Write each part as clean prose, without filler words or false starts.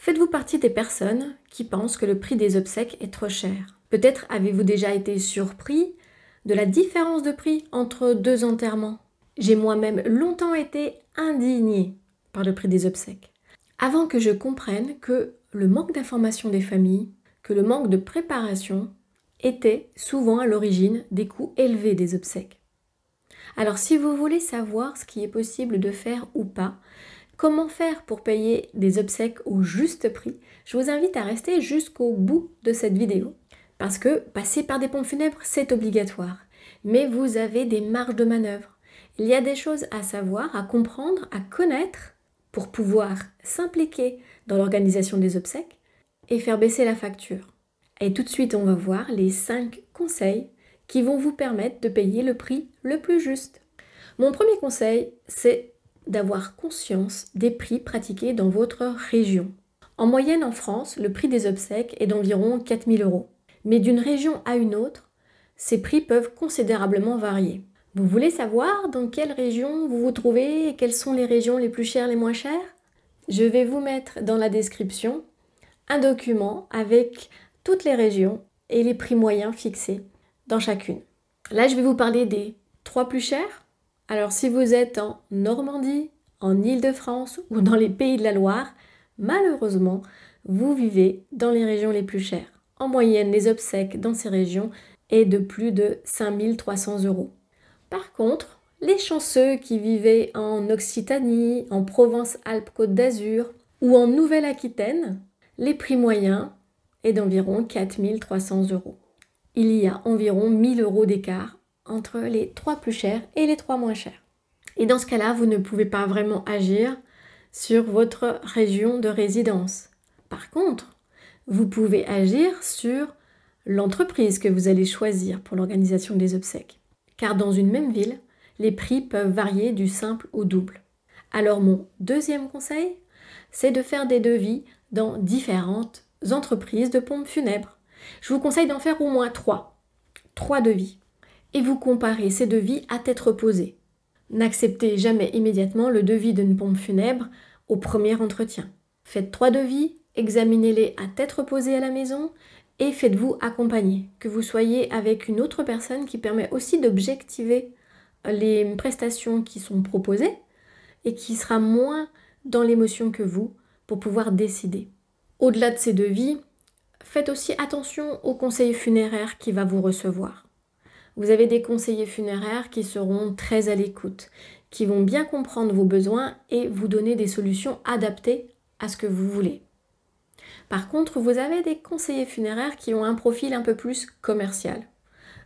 Faites-vous partie des personnes qui pensent que le prix des obsèques est trop cher? Peut-être avez-vous déjà été surpris de la différence de prix entre deux enterrements. J'ai moi-même longtemps été indignée par le prix des obsèques. Avant que je comprenne que le manque d'information des familles, que le manque de préparation était souvent à l'origine des coûts élevés des obsèques. Alors si vous voulez savoir ce qui est possible de faire ou pas, comment faire pour payer des obsèques au juste prix, je vous invite à rester jusqu'au bout de cette vidéo. Parce que passer par des pompes funèbres, c'est obligatoire. Mais vous avez des marges de manœuvre. Il y a des choses à savoir, à comprendre, à connaître pour pouvoir s'impliquer dans l'organisation des obsèques et faire baisser la facture. Et tout de suite, on va voir les 5 conseils qui vont vous permettre de payer le prix le plus juste. Mon premier conseil, c'est d'avoir conscience des prix pratiqués dans votre région. En moyenne en France, le prix des obsèques est d'environ 4 000 €. Mais d'une région à une autre, ces prix peuvent considérablement varier. Vous voulez savoir dans quelle région vous vous trouvez et quelles sont les régions les plus chères, les moins chères? Je vais vous mettre dans la description un document avec toutes les régions et les prix moyens fixés dans chacune. Là, je vais vous parler des 3 plus chers. Alors, si vous êtes en Normandie, en Île-de-France ou dans les Pays de la Loire, malheureusement, vous vivez dans les régions les plus chères. En moyenne, les obsèques dans ces régions est de plus de 5 300 €. Par contre, les chanceux qui vivaient en Occitanie, en Provence-Alpes-Côte d'Azur ou en Nouvelle-Aquitaine, les prix moyens est d'environ 4 300 €. Il y a environ 1 000 € d'écart entre les 3 plus chers et les 3 moins chers. Et dans ce cas-là, vous ne pouvez pas vraiment agir sur votre région de résidence. Par contre, vous pouvez agir sur l'entreprise que vous allez choisir pour l'organisation des obsèques. Car dans une même ville, les prix peuvent varier du simple au double. Alors mon deuxième conseil, c'est de faire des devis dans différentes entreprises de pompes funèbres. Je vous conseille d'en faire au moins 3 devis. Et vous comparez ces devis à tête reposée. N'acceptez jamais immédiatement le devis d'une pompe funèbre au premier entretien. Faites 3 devis, examinez-les à tête reposée à la maison et faites-vous accompagner. Que vous soyez avec une autre personne qui permet aussi d'objectiver les prestations qui sont proposées et qui sera moins dans l'émotion que vous pour pouvoir décider. Au-delà de ces devis, faites aussi attention au conseiller funéraire qui va vous recevoir. Vous avez des conseillers funéraires qui seront très à l'écoute, qui vont bien comprendre vos besoins et vous donner des solutions adaptées à ce que vous voulez. Par contre, vous avez des conseillers funéraires qui ont un profil un peu plus commercial.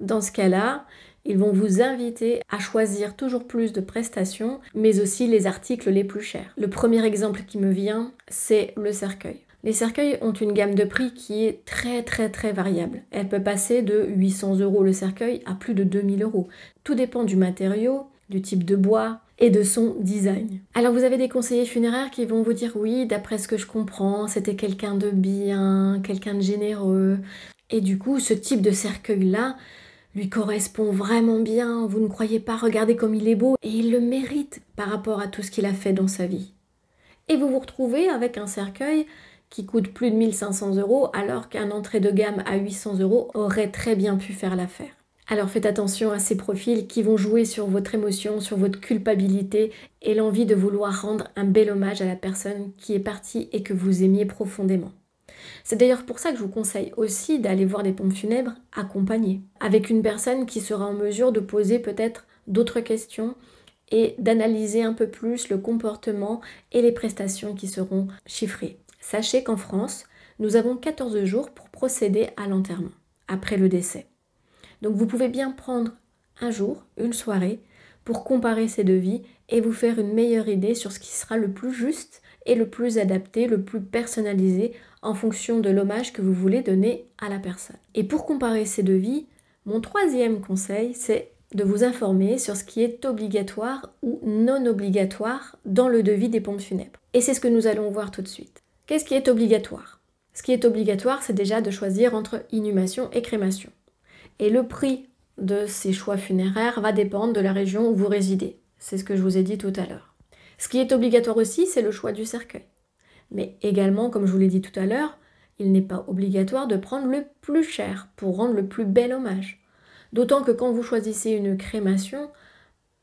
Dans ce cas-là, ils vont vous inviter à choisir toujours plus de prestations, mais aussi les articles les plus chers. Le premier exemple qui me vient, c'est le cercueil. Les cercueils ont une gamme de prix qui est très variable. Elle peut passer de 800 € le cercueil à plus de 2 000 €. Tout dépend du matériau, du type de bois et de son design. Alors vous avez des conseillers funéraires qui vont vous dire oui, d'après ce que je comprends, c'était quelqu'un de bien, quelqu'un de généreux. Et du coup, ce type de cercueil-là lui correspond vraiment bien, vous ne croyez pas, regardez comme il est beau et il le mérite par rapport à tout ce qu'il a fait dans sa vie. Et vous vous retrouvez avec un cercueil qui coûte plus de 1 500 € alors qu'un entrée de gamme à 800 € aurait très bien pu faire l'affaire. Alors faites attention à ces profils qui vont jouer sur votre émotion, sur votre culpabilité et l'envie de vouloir rendre un bel hommage à la personne qui est partie et que vous aimiez profondément. C'est d'ailleurs pour ça que je vous conseille aussi d'aller voir des pompes funèbres accompagnées, avec une personne qui sera en mesure de poser peut-être d'autres questions et d'analyser un peu plus le comportement et les prestations qui seront chiffrées. Sachez qu'en France, nous avons 14 jours pour procéder à l'enterrement, après le décès. Donc vous pouvez bien prendre un jour, une soirée, pour comparer ces devis et vous faire une meilleure idée sur ce qui sera le plus juste et le plus adapté, le plus personnalisé en fonction de l'hommage que vous voulez donner à la personne. Et pour comparer ces devis, mon troisième conseil, c'est de vous informer sur ce qui est obligatoire ou non obligatoire dans le devis des pompes funèbres. Et c'est ce que nous allons voir tout de suite. Qu'est-ce qui est obligatoire? Ce qui est obligatoire, c'est déjà de choisir entre inhumation et crémation. Et le prix de ces choix funéraires va dépendre de la région où vous résidez. C'est ce que je vous ai dit tout à l'heure. Ce qui est obligatoire aussi, c'est le choix du cercueil. Mais également, comme je vous l'ai dit tout à l'heure, il n'est pas obligatoire de prendre le plus cher pour rendre le plus bel hommage. D'autant que quand vous choisissez une crémation,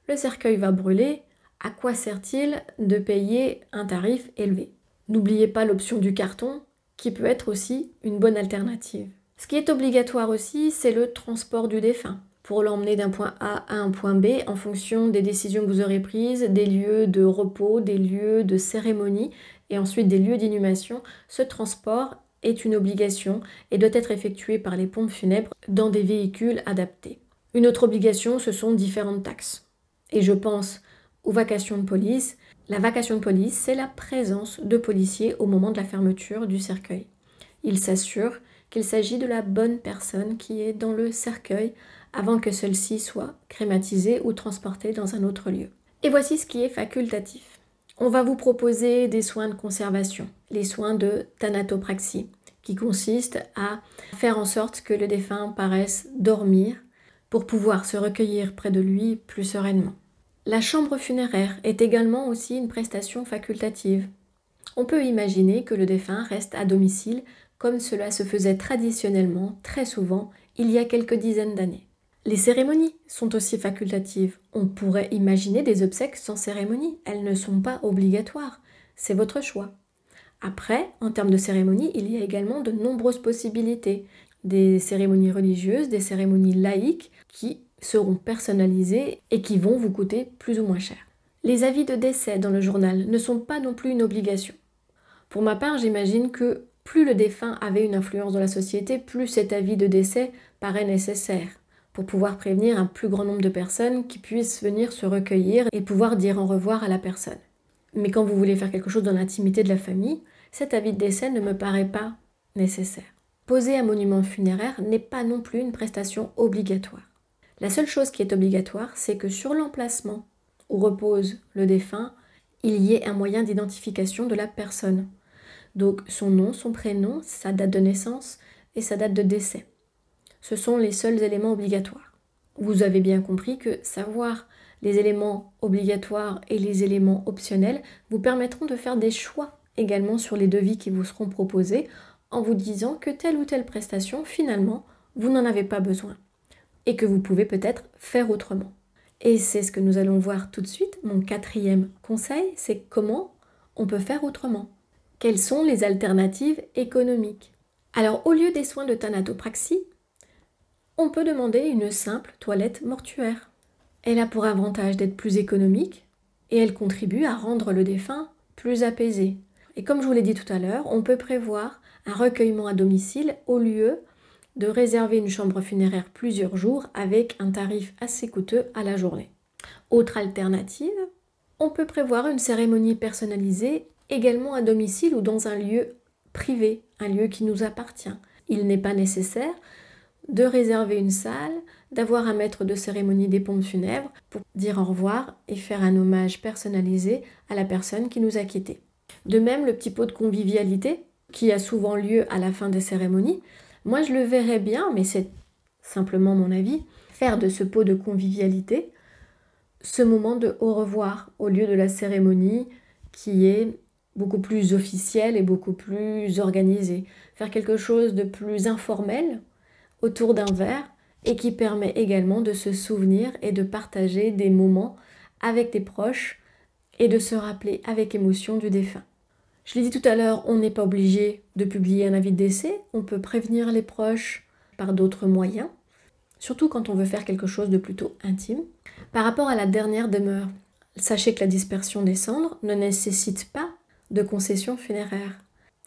le cercueil va brûler. À quoi sert-il de payer un tarif élevé? N'oubliez pas l'option du carton, qui peut être aussi une bonne alternative. Ce qui est obligatoire aussi, c'est le transport du défunt, pour l'emmener d'un point A à un point B en fonction des décisions que vous aurez prises, des lieux de repos, des lieux de cérémonie et ensuite des lieux d'inhumation. Ce transport est une obligation et doit être effectué par les pompes funèbres dans des véhicules adaptés. Une autre obligation, ce sont différentes taxes. Et je pense aux vacations de police. La vacation de police, c'est la présence de policiers au moment de la fermeture du cercueil. Ils s'assurent qu'il s'agit de la bonne personne qui est dans le cercueil avant que celle-ci soit crématisée ou transportée dans un autre lieu. Et voici ce qui est facultatif. On va vous proposer des soins de conservation, les soins de thanatopraxie, qui consistent à faire en sorte que le défunt paraisse dormir pour pouvoir se recueillir près de lui plus sereinement. La chambre funéraire est également aussi une prestation facultative. On peut imaginer que le défunt reste à domicile comme cela se faisait traditionnellement très souvent il y a quelques dizaines d'années. Les cérémonies sont aussi facultatives. On pourrait imaginer des obsèques sans cérémonie. Elles ne sont pas obligatoires. C'est votre choix. Après, en termes de cérémonie, il y a également de nombreuses possibilités. Des cérémonies religieuses, des cérémonies laïques qui seront personnalisées et qui vont vous coûter plus ou moins cher. Les avis de décès dans le journal ne sont pas non plus une obligation. Pour ma part, j'imagine que plus le défunt avait une influence dans la société, plus cet avis de décès paraît nécessaire pour pouvoir prévenir un plus grand nombre de personnes qui puissent venir se recueillir et pouvoir dire au revoir à la personne. Mais quand vous voulez faire quelque chose dans l'intimité de la famille, cet avis de décès ne me paraît pas nécessaire. Poser un monument funéraire n'est pas non plus une prestation obligatoire. La seule chose qui est obligatoire, c'est que sur l'emplacement où repose le défunt, il y ait un moyen d'identification de la personne. Donc son nom, son prénom, sa date de naissance et sa date de décès. Ce sont les seuls éléments obligatoires. Vous avez bien compris que savoir les éléments obligatoires et les éléments optionnels vous permettront de faire des choix également sur les devis qui vous seront proposés en vous disant que telle ou telle prestation, finalement, vous n'en avez pas besoin et que vous pouvez peut-être faire autrement. Et c'est ce que nous allons voir tout de suite. Mon 4e conseil, c'est comment on peut faire autrement. Quelles sont les alternatives économiques? Alors, au lieu des soins de thanatopraxie, on peut demander une simple toilette mortuaire. Elle a pour avantage d'être plus économique et elle contribue à rendre le défunt plus apaisé. Et comme je vous l'ai dit tout à l'heure, on peut prévoir un recueillement à domicile au lieu de réserver une chambre funéraire plusieurs jours avec un tarif assez coûteux à la journée. Autre alternative, on peut prévoir une cérémonie personnalisée également à domicile ou dans un lieu privé, un lieu qui nous appartient. Il n'est pas nécessaire de réserver une salle, d'avoir un maître de cérémonie des pompes funèbres pour dire au revoir et faire un hommage personnalisé à la personne qui nous a quittés. De même, le petit pot de convivialité qui a souvent lieu à la fin des cérémonies, moi je le verrais bien, mais c'est simplement mon avis, faire de ce pot de convivialité ce moment de au revoir au lieu de la cérémonie qui est beaucoup plus officielle et beaucoup plus organisée. Faire quelque chose de plus informel autour d'un verre et qui permet également de se souvenir et de partager des moments avec des proches et de se rappeler avec émotion du défunt. Je l'ai dit tout à l'heure, on n'est pas obligé de publier un avis de décès, on peut prévenir les proches par d'autres moyens, surtout quand on veut faire quelque chose de plutôt intime. Par rapport à la dernière demeure, sachez que la dispersion des cendres ne nécessite pas de concession funéraire.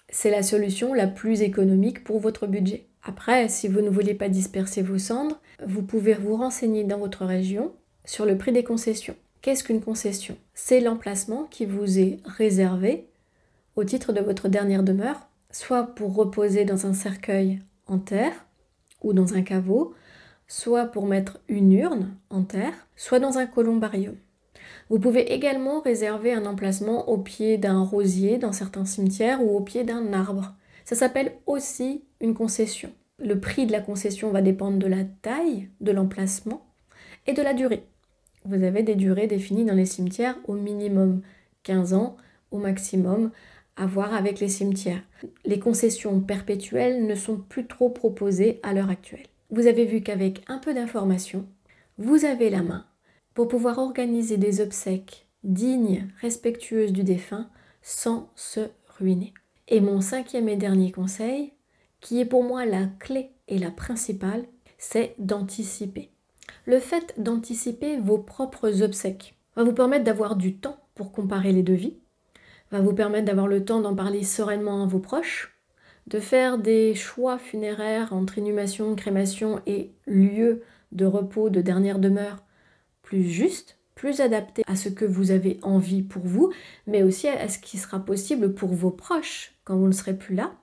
C'est la solution la plus économique pour votre budget. Après, si vous ne voulez pas disperser vos cendres, vous pouvez vous renseigner dans votre région sur le prix des concessions. Qu'est-ce qu'une concession? C'est l'emplacement qui vous est réservé au titre de votre dernière demeure, soit pour reposer dans un cercueil en terre ou dans un caveau, soit pour mettre une urne en terre, soit dans un columbarium. Vous pouvez également réserver un emplacement au pied d'un rosier dans certains cimetières ou au pied d'un arbre. Ça s'appelle aussi une concession. Le prix de la concession va dépendre de la taille de l'emplacement et de la durée. Vous avez des durées définies dans les cimetières au minimum 15 ans, au maximum à voir avec les cimetières. Les concessions perpétuelles ne sont plus trop proposées à l'heure actuelle. Vous avez vu qu'avec un peu d'information, vous avez la main pour pouvoir organiser des obsèques dignes, respectueuses du défunt, sans se ruiner. Et mon 5e et dernier conseil, qui est pour moi la clé et la principale, c'est d'anticiper. Le fait d'anticiper vos propres obsèques va vous permettre d'avoir du temps pour comparer les devis, va vous permettre d'avoir le temps d'en parler sereinement à vos proches, de faire des choix funéraires entre inhumation, crémation et lieu de repos, de dernière demeure plus justes, plus adaptés à ce que vous avez envie pour vous, mais aussi à ce qui sera possible pour vos proches quand vous ne serez plus là.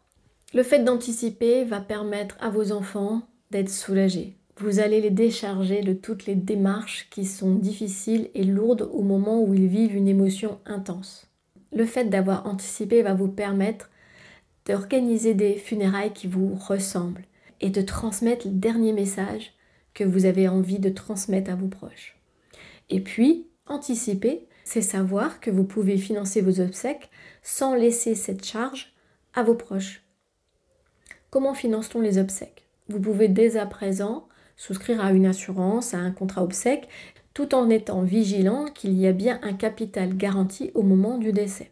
Le fait d'anticiper va permettre à vos enfants d'être soulagés. Vous allez les décharger de toutes les démarches qui sont difficiles et lourdes au moment où ils vivent une émotion intense. Le fait d'avoir anticipé va vous permettre d'organiser des funérailles qui vous ressemblent et de transmettre le dernier message que vous avez envie de transmettre à vos proches. Et puis, anticiper, c'est savoir que vous pouvez financer vos obsèques sans laisser cette charge à vos proches. Comment finance-t-on les obsèques? Vous pouvez dès à présent souscrire à une assurance, à un contrat obsèques, tout en étant vigilant qu'il y a bien un capital garanti au moment du décès.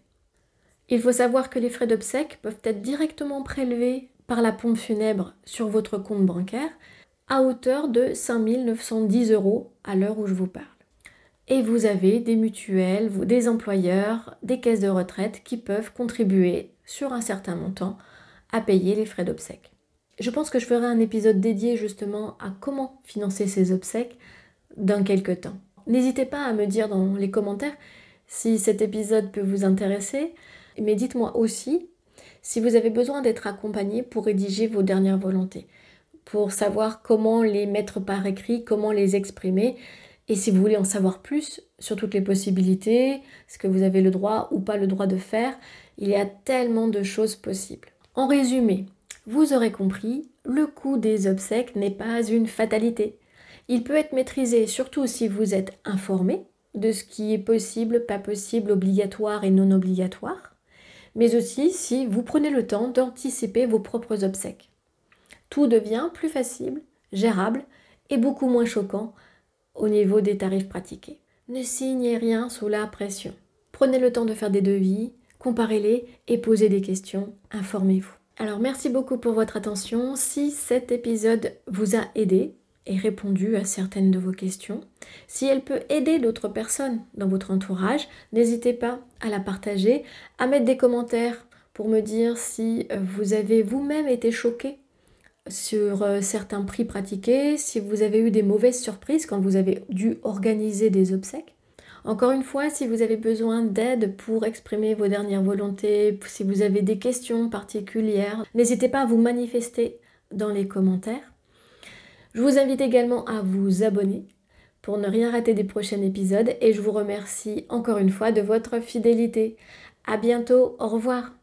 Il faut savoir que les frais d'obsèques peuvent être directement prélevés par la pompe funèbre sur votre compte bancaire à hauteur de 5 910 € à l'heure où je vous parle. Et vous avez des mutuelles, des employeurs, des caisses de retraite qui peuvent contribuer sur un certain montant à payer les frais d'obsèques. Je pense que je ferai un épisode dédié justement à comment financer ces obsèques dans quelques temps. N'hésitez pas à me dire dans les commentaires si cet épisode peut vous intéresser, mais dites-moi aussi si vous avez besoin d'être accompagné pour rédiger vos dernières volontés, pour savoir comment les mettre par écrit, comment les exprimer, et si vous voulez en savoir plus sur toutes les possibilités, ce que vous avez le droit ou pas le droit de faire, il y a tellement de choses possibles. En résumé, vous aurez compris, le coût des obsèques n'est pas une fatalité. Il peut être maîtrisé surtout si vous êtes informé de ce qui est possible, pas possible, obligatoire et non obligatoire, mais aussi si vous prenez le temps d'anticiper vos propres obsèques. Tout devient plus facile, gérable et beaucoup moins choquant au niveau des tarifs pratiqués. Ne signez rien sous la pression. Prenez le temps de faire des devis, comparez-les et posez des questions, informez-vous. Alors merci beaucoup pour votre attention. Si cet épisode vous a aidé et répondu à certaines de vos questions, si elle peut aider d'autres personnes dans votre entourage, n'hésitez pas à la partager, à mettre des commentaires pour me dire si vous avez vous-même été choqué sur certains prix pratiqués, si vous avez eu des mauvaises surprises quand vous avez dû organiser des obsèques. Encore une fois, si vous avez besoin d'aide pour exprimer vos dernières volontés, si vous avez des questions particulières, n'hésitez pas à vous manifester dans les commentaires. Je vous invite également à vous abonner pour ne rien rater des prochains épisodes et je vous remercie encore une fois de votre fidélité. À bientôt, au revoir.